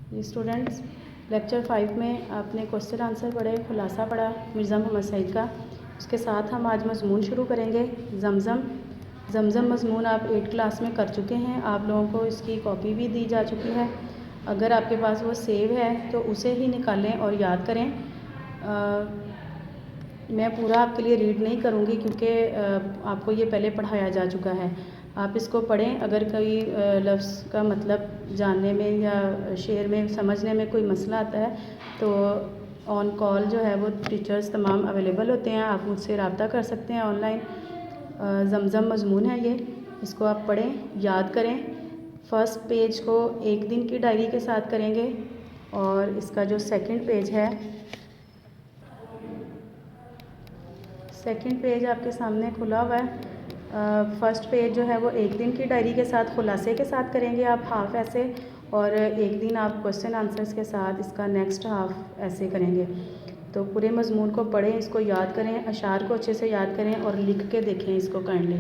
जी students, lecture 5 में आपने question answer पढ़े, खुलासा पढ़ा मिर्ज़ा मोहम्मद सईद का। उसके साथ हम आज मज़मून शुरू करेंगे। ज़मज़म मज़मून आप 8 क्लास में कर चुके हैं। आप लोगों को इसकी कॉपी भी दी जा चुकी है। अगर आपके पास वो सेव है तो उसे ही निकालें और याद करें। मैं पूरा आपके लिए रीड नहीं करूँगी क्योंकि आपको ये पहले पढ़ाया जा चुका है। आप इसको पढ़ें। अगर कोई लफ्ज़ का मतलब जानने में या शेर में समझने में कोई मसला आता है तो ऑन कॉल जो है वो टीचर्स तमाम अवेलेबल होते हैं। आप मुझसे रब्ता कर सकते हैं ऑनलाइन। ज़मज़म मज़मून है ये, इसको आप पढ़ें, याद करें। फ़र्स्ट पेज को एक दिन की डायरी के साथ करेंगे और इसका जो सेकंड पेज आपके सामने खुला हुआ है। फ़र्स्ट पेज जो है वो एक दिन की डायरी के साथ खुलासे के साथ करेंगे आप हाफ़ ऐसे, और एक दिन आप क्वेश्चन आंसर्स के साथ इसका नेक्स्ट हाफ़ ऐसे करेंगे। तो पूरे मज़मून को पढ़ें, इसको याद करें, अशार को अच्छे से याद करें और लिख के देखें इसको काइंडली।